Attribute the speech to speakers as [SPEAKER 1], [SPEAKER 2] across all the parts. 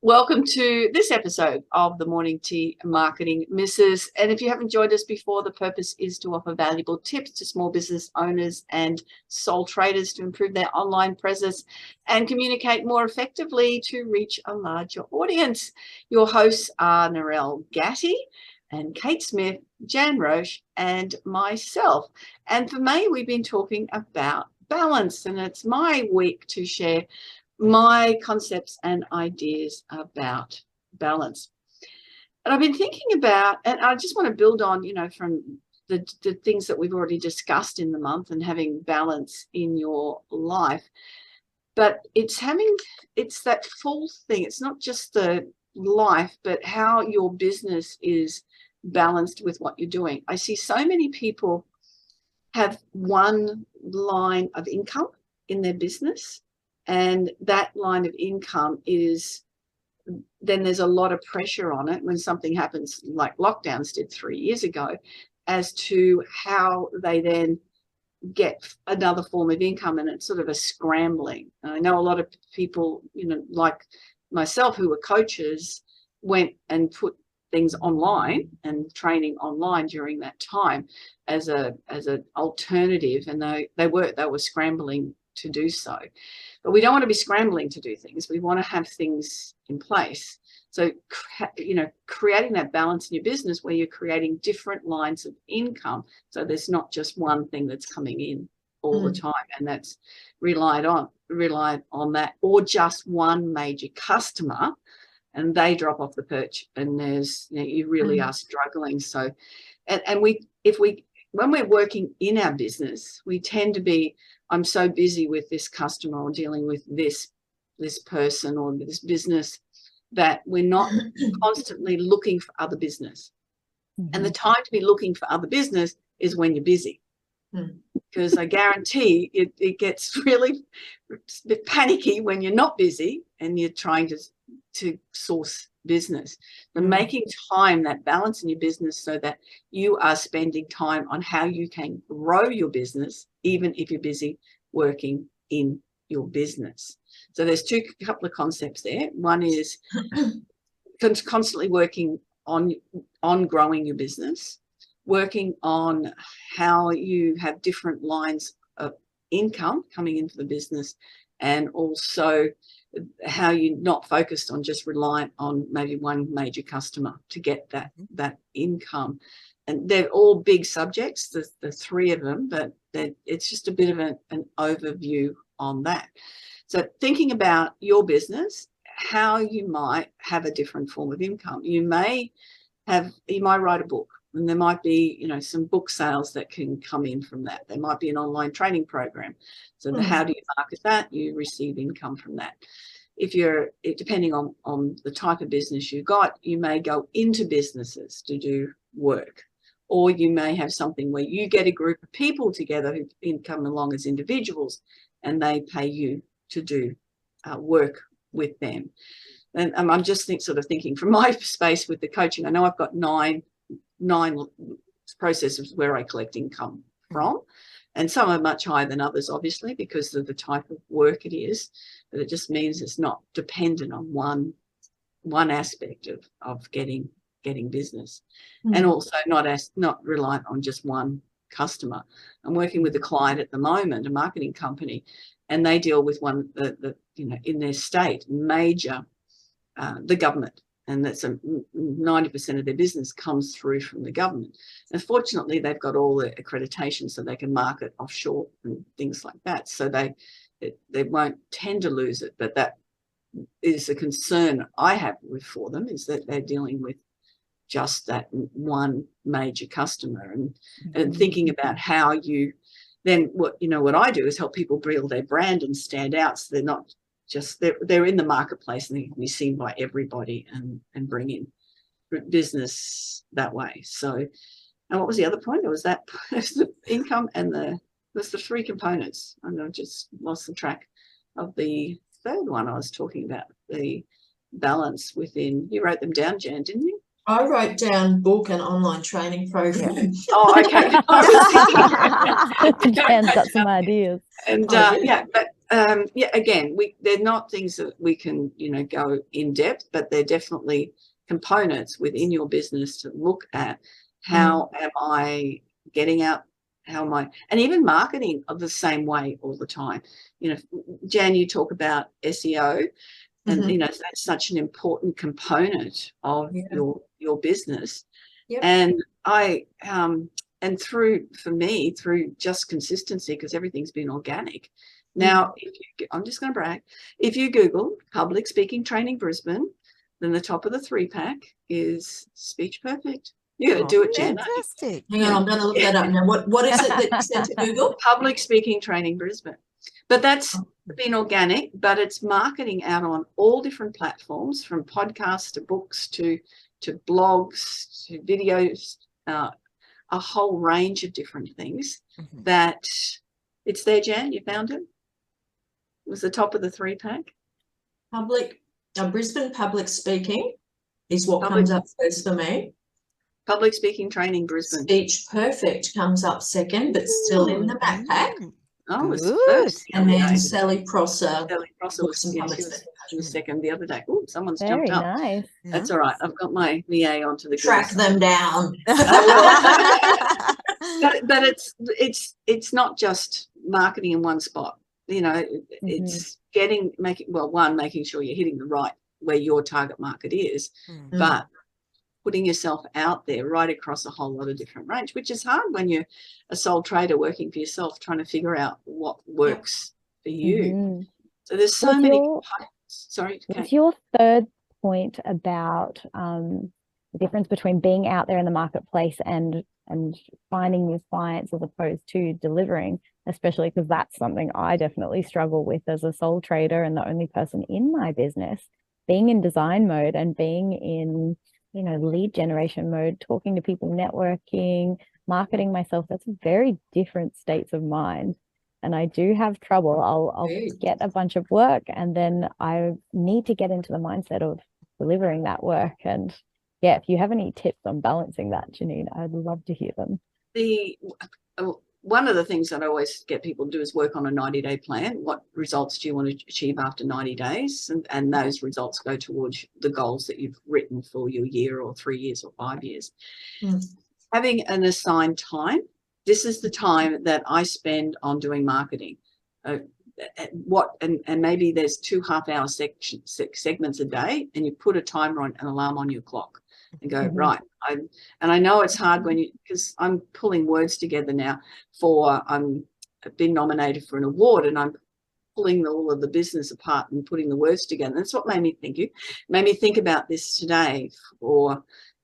[SPEAKER 1] Welcome to this episode of the Morning Tea Marketing Missus. And if you haven't joined us before, the purpose is to offer valuable tips to small business owners and sole traders to improve their online presence and communicate more effectively to reach a larger audience. Your hosts are Narelle Gatti and Kate Smith, Jan Roche, and myself. And for May, we've been talking about balance, and it's my week to share my concepts and ideas about balance. And I've been thinking about, and I just want to build on, from the things that we've already discussed in the month and having balance in your life. But it's that full thing. It's not just the life, but how your business is balanced with what you're doing. I see so many people have one line of income in their business, and that line of income then there's a lot of pressure on it when something happens like lockdowns did 3 years ago, as to how they then get another form of income, and it's sort of a scrambling. And I know a lot of people, like myself, who were coaches, went and put things online and training online during that time as an alternative, and they were scrambling to do so. But we don't want to be scrambling to do things. We want to have things in place. So, creating that balance in your business where you're creating different lines of income. So there's not just one thing that's coming in all the time, and that's relied on that, or just one major customer and they drop off the perch, and there's, you really are struggling. So, when we're working in our business, we tend to be, I'm so busy with this customer or dealing with this person or this business, that we're not constantly looking for other business. And the time to be looking for other business is when you're busy. Because I guarantee it gets really a bit panicky when you're not busy and you're trying to source business. But making time, that balance in your business, so that you are spending time on how you can grow your business, even if you're busy working in your business. So there's couple of concepts there. One is constantly working on growing your business, working on how you have different lines of income coming into the business, and also how you're not focused on just reliant on maybe one major customer to get that income. And they're all big subjects, the three of them, but it's just a bit of an overview on that. So thinking about your business, how you might have a different form of income. You might write a book, and there might be, some book sales that can come in from that. There might be an online training program. So how do you market that? You receive income from that. Depending on the type of business you got, you may go into businesses to do work, or you may have something where you get a group of people together who come along as individuals, and they pay you to do work with them. And I'm just thinking from my space with the coaching. I know I've got nine processes where I collect income from, and some are much higher than others, obviously, because of the type of work it is. But it just means it's not dependent on one aspect of getting business, and also not reliant on just one customer. I'm working with a client at the moment, a marketing company, and they deal with in their state, major, the government. And that's 90% of their business comes through from the government. And fortunately, they've got all the accreditation so they can market offshore and things like that. So they won't tend to lose it. But that is a concern I have for them, is that they're dealing with just that one major customer, and thinking about how you then, what I do is help people build their brand and stand out, so they're not just, they're in the marketplace and they can be seen by everybody and bring in business that way. So, and what was the other point? It was the income and there's the three components. I just lost the track of the third one I was talking about, the balance within. You wrote them down, Jan, didn't you?
[SPEAKER 2] I wrote down book and online training program.
[SPEAKER 1] Oh, okay.
[SPEAKER 3] Jan's got some ideas.
[SPEAKER 1] And but yeah, again, they're not things that we can, go in depth, but they're definitely components within your business to look at. How am I getting out? How am I, and even marketing of the same way all the time. Jan, you talk about SEO, and that's such an important component of your business. And and through just consistency, because everything's been organic. Now, I'm just going to brag. If you Google public speaking training Brisbane, then the top of the 3-pack is Speech Perfect. You got to do it, Jen.
[SPEAKER 3] Fantastic.
[SPEAKER 2] Hang on, I'm going to look that up now. What is it that you said to Google?
[SPEAKER 1] Public speaking training Brisbane. But that's been organic, but it's marketing out on all different platforms, from podcasts to books to blogs to videos, a whole range of different things. That it's there, Jan. You found it? It was the top of the 3-pack.
[SPEAKER 2] Brisbane public speaking is what comes up first for me.
[SPEAKER 1] Public speaking training Brisbane.
[SPEAKER 2] Speech Perfect comes up second, but still in the backpack.
[SPEAKER 1] Oh, it was first.
[SPEAKER 2] And then Sally Prosser.
[SPEAKER 1] Was second the other day. Oh, someone's
[SPEAKER 4] Very
[SPEAKER 1] jumped up.
[SPEAKER 4] Nice.
[SPEAKER 1] That's all right. I've got my VA onto the
[SPEAKER 2] Track them down.
[SPEAKER 1] But it's not just marketing in one spot. It's making sure you're hitting the right where your target market is, but putting yourself out there right across a whole lot of different range, which is hard when you're a sole trader working for yourself, trying to figure out what works for you. So there's so many components. Sorry,
[SPEAKER 4] what's your third point about the difference between being out there in the marketplace and finding new clients as opposed to delivering, especially because that's something I definitely struggle with as a sole trader and the only person in my business, being in design mode and being in lead generation mode, talking to people, networking, marketing myself. That's very different states of mind. And I do have trouble. I'll get a bunch of work and then I need to get into the mindset of delivering that work. And yeah, if you have any tips on balancing that, Janeen, I'd love to hear them.
[SPEAKER 1] One of the things that I always get people to do is work on a 90-day plan. What results do you want to achieve after 90 days? And those results go towards the goals that you've written for your year or 3 years or 5 years. Having an assigned time. This is the time that I spend on doing marketing. And maybe there's 2 half-hour segments a day, and you put a timer on, an alarm on your clock, and go right. I know it's hard because I'm pulling words together now I've been nominated for an award, and I'm pulling all of the business apart and putting the words together. That's what made me think about this today.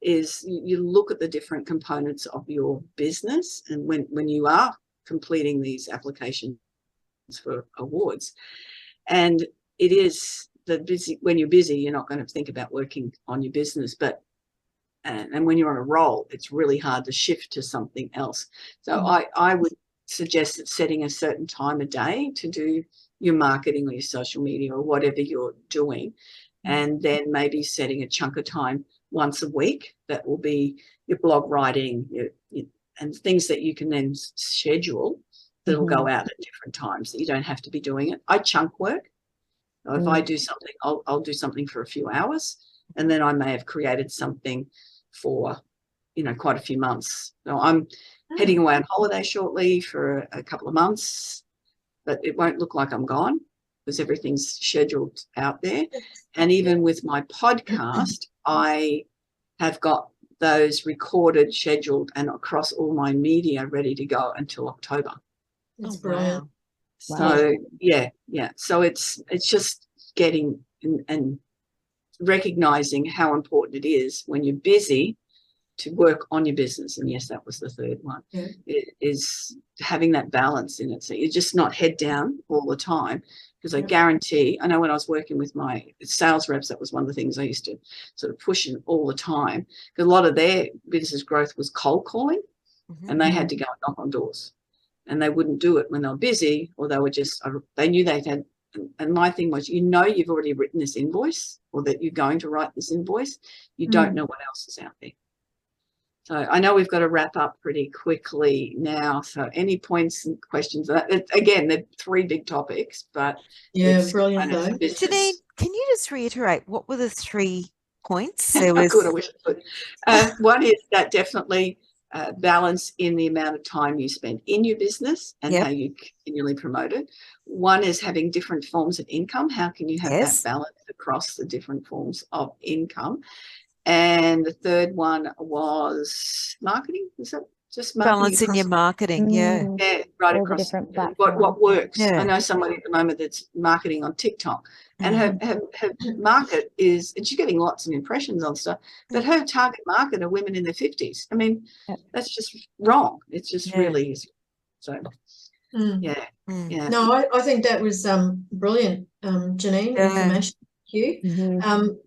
[SPEAKER 1] Is you look at the different components of your business, and when you are completing these applications for awards, and it is when you're busy, you're not going to think about working on your business, and when you're on a roll, it's really hard to shift to something else. So I would suggest that setting a certain time a day to do your marketing or your social media or whatever you're doing, and then maybe setting a chunk of time once a week that will be your blog writing and things that you can then schedule that'll go out at different times, that you don't have to be doing it. I chunk work. So if I do something, I'll do something for a few hours, and then I may have created something for quite a few months. So I'm heading away on holiday shortly for a couple of months, but it won't look like I'm gone because everything's scheduled out there. And even with my podcast, I have got those recorded, scheduled, and across all my media ready to go until October.
[SPEAKER 2] That's brilliant.
[SPEAKER 1] So yeah. So it's just getting and recognizing how important it is when you're busy to work on your business. And yes, that was the third one. It is having that balance in it. So you're just not head down all the time. Because I guarantee, I know when I was working with my sales reps, that was one of the things I used to sort of push in all the time. Because a lot of their business growth was cold calling, and they had to go and knock on doors. And they wouldn't do it when they were busy, or they were just, they knew they had, and my thing was, you've already written this invoice, or that you're going to write this invoice. You don't know what else is out there. So I know we've got to wrap up pretty quickly now. So any points and questions? Again, they're three big topics, but
[SPEAKER 2] Yeah,
[SPEAKER 1] it's
[SPEAKER 2] brilliant
[SPEAKER 1] kind of
[SPEAKER 2] though.
[SPEAKER 1] business.
[SPEAKER 3] Janine, can you just reiterate what were the 3 points?
[SPEAKER 1] Good, I wish I could. One is that definitely balance in the amount of time you spend in your business and
[SPEAKER 3] Yep.
[SPEAKER 1] how you continually promote it. One is having different forms of income. How can you have
[SPEAKER 3] Yes.
[SPEAKER 1] that balance across the different forms of income? And the third one was marketing. Is that just marketing?
[SPEAKER 3] Balance in your marketing, yeah.
[SPEAKER 1] Yeah, right
[SPEAKER 4] All the
[SPEAKER 1] across
[SPEAKER 4] different
[SPEAKER 1] what
[SPEAKER 4] platforms.
[SPEAKER 1] works.
[SPEAKER 3] Yeah.
[SPEAKER 1] I know somebody at the moment that's marketing on TikTok, and
[SPEAKER 3] Mhm.
[SPEAKER 1] her market is, and she's getting lots of impressions on stuff, but her target market are women in their 50s. I mean,
[SPEAKER 4] Yep.
[SPEAKER 1] that's just wrong. It's just
[SPEAKER 3] Yeah.
[SPEAKER 1] really easy. So,
[SPEAKER 2] Mm.
[SPEAKER 1] yeah,
[SPEAKER 3] Mm.
[SPEAKER 1] yeah.
[SPEAKER 2] No, I think that was brilliant, Janine,
[SPEAKER 3] Yeah.
[SPEAKER 2] information. Thank you.
[SPEAKER 4] Mhm.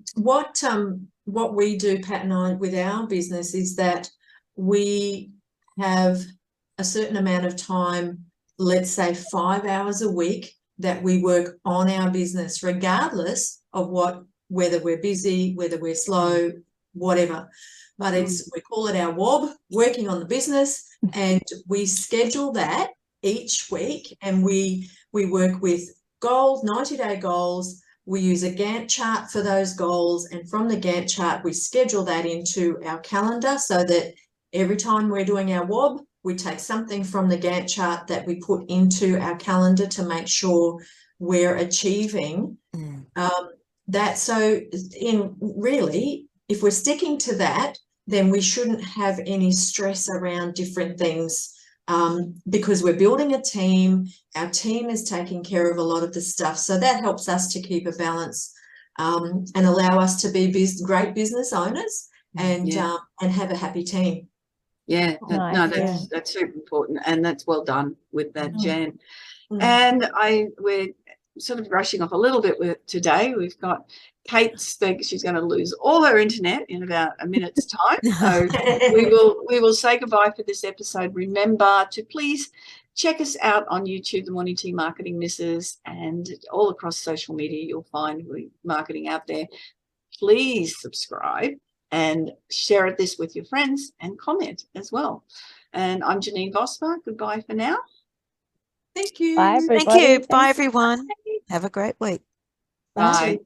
[SPEAKER 2] What we do, Pat and I, with our business is that we have a certain amount of time, let's say 5 hours a week, that we work on our business, regardless of whether we're busy, whether we're slow, whatever. But we call it our WOB, working on the business, and we schedule that each week, and we work with goals, 90-day goals. We use a Gantt chart for those goals, and from the Gantt chart, we schedule that into our calendar so that every time we're doing our WOB, we take something from the Gantt chart that we put into our calendar to make sure we're achieving that. So really, if we're sticking to that, then we shouldn't have any stress around different things. Because we're building a team, our team is taking care of a lot of the stuff. So that helps us to keep a balance and allow us to be great business owners and have a happy team.
[SPEAKER 1] Yeah,
[SPEAKER 4] Nice,
[SPEAKER 1] that's super important, and that's well done with that, Jan.
[SPEAKER 2] Mm.
[SPEAKER 1] And we're sort of rushing off a little bit with today. We've got Kate thinks she's going to lose all her internet in about a minute's time. So we will say goodbye for this episode. Remember to please check us out on YouTube, The Morning Tea Marketing Misses, and all across social media. You'll find marketing out there. Please subscribe and share this with your friends and comment as well. And I'm Janeen Vosper. Goodbye for now.
[SPEAKER 2] Thank you.
[SPEAKER 4] Bye,
[SPEAKER 3] Thank
[SPEAKER 4] everybody.
[SPEAKER 3] you. Bye, everyone. Have a great week.
[SPEAKER 1] Bye.